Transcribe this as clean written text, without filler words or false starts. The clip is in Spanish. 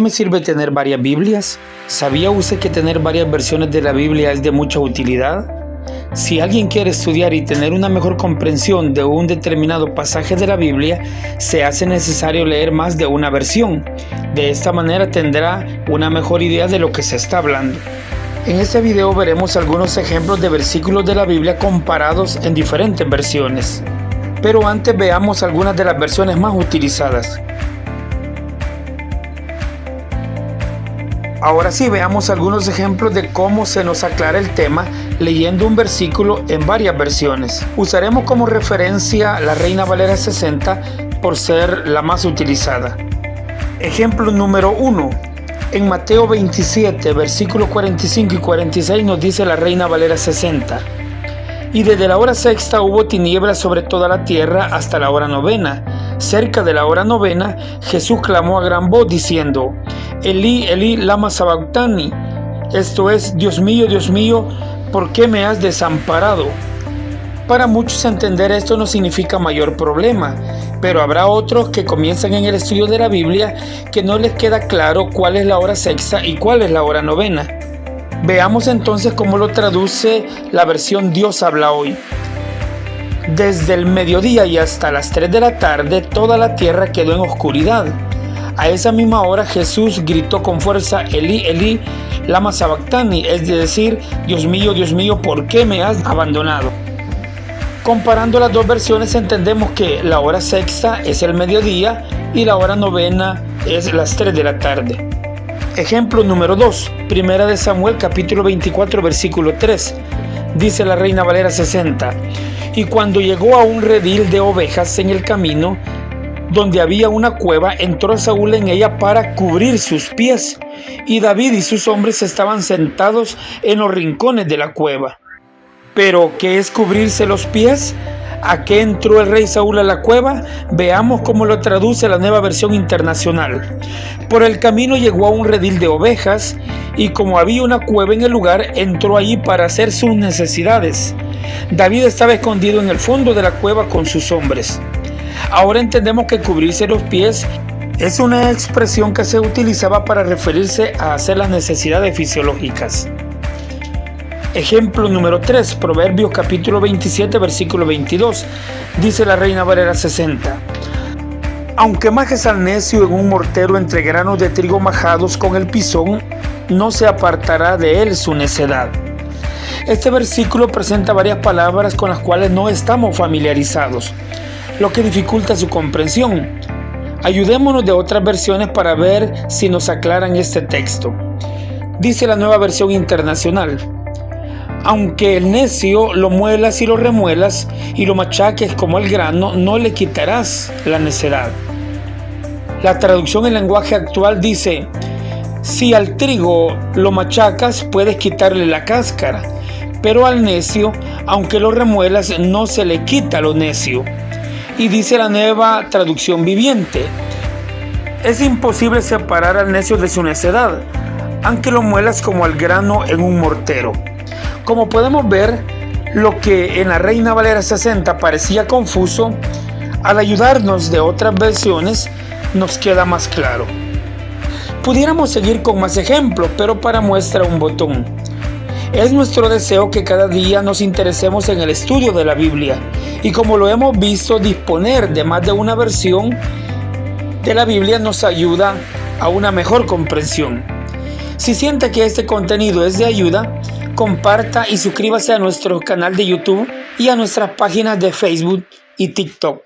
me sirve tener varias Biblias? ¿Sabía usted que tener varias versiones de la Biblia es de mucha utilidad? Si alguien quiere estudiar y tener una mejor comprensión de un determinado pasaje de la Biblia, se hace necesario leer más de una versión. De esta manera tendrá una mejor idea de lo que se está hablando. En este video veremos algunos ejemplos de versículos de la Biblia comparados en diferentes versiones. Pero antes veamos algunas de las versiones más utilizadas. Ahora sí, veamos algunos ejemplos de cómo se nos aclara el tema leyendo un versículo en varias versiones. Usaremos como referencia la Reina Valera 60 por ser la más utilizada. Ejemplo número 1. En Mateo 27, versículos 45 y 46 nos dice la Reina Valera 60. Y desde la hora sexta hubo tinieblas sobre toda la tierra hasta la hora novena. Cerca de la hora novena, Jesús clamó a gran voz diciendo: Elí, Elí, lama sabactani. Esto es: Dios mío, ¿por qué me has desamparado? Para muchos entender esto no significa mayor problema, pero habrá otros que comienzan en el estudio de la Biblia que no les queda claro cuál es la hora sexta y cuál es la hora novena. Veamos entonces cómo lo traduce la versión Dios habla hoy. Desde el mediodía y hasta las 3 de la tarde toda la tierra quedó en oscuridad. A esa misma hora Jesús gritó con fuerza: Elí, Elí, lama sabactani, es decir: Dios mío, ¿por qué me has abandonado? Comparando las dos versiones entendemos que la hora sexta es el mediodía y la hora novena es las 3 de la tarde. Ejemplo número 2, Primera de Samuel capítulo 24 versículo 3. Dice la Reina Valera 60: Y cuando llegó a un redil de ovejas en el camino, donde había una cueva, entró Saúl en ella para cubrir sus pies, y David y sus hombres estaban sentados en los rincones de la cueva. ¿Pero qué es cubrirse los pies? ¿A qué entró el rey Saúl a la cueva? Veamos cómo lo traduce la Nueva Versión Internacional. Por el camino llegó a un redil de ovejas, y como había una cueva en el lugar, entró allí para hacer sus necesidades. David estaba escondido en el fondo de la cueva con sus hombres. Ahora entendemos que cubrirse los pies es una expresión que se utilizaba para referirse a hacer las necesidades fisiológicas. Ejemplo número 3, Proverbios capítulo 27, versículo 22. Dice la Reina Valera 60: Aunque majes al necio en un mortero entre granos de trigo majados con el pisón, no se apartará de él su necedad. Este versículo presenta varias palabras con las cuales no estamos familiarizados, lo que dificulta su comprensión. Ayudémonos de otras versiones para ver si nos aclaran este texto. Dice la Nueva Versión Internacional: Aunque el necio lo muelas y lo remuelas y lo machaques como el grano, no le quitarás la necedad. La traducción en lenguaje actual dice: Si al trigo lo machacas, puedes quitarle la cáscara, pero al necio, aunque lo remuelas, no se le quita lo necio. Y dice la Nueva Traducción Viviente: Es imposible separar al necio de su necedad, aunque lo muelas como al grano en un mortero. Como podemos ver, lo que en la Reina Valera 60 parecía confuso, al ayudarnos de otras versiones, nos queda más claro. Pudiéramos seguir con más ejemplos, pero para muestra un botón. Es nuestro deseo que cada día nos interesemos en el estudio de la Biblia, y como lo hemos visto, disponer de más de una versión de la Biblia nos ayuda a una mejor comprensión. Si siente que este contenido es de ayuda, comparta y suscríbase a nuestro canal de YouTube y a nuestras páginas de Facebook y TikTok.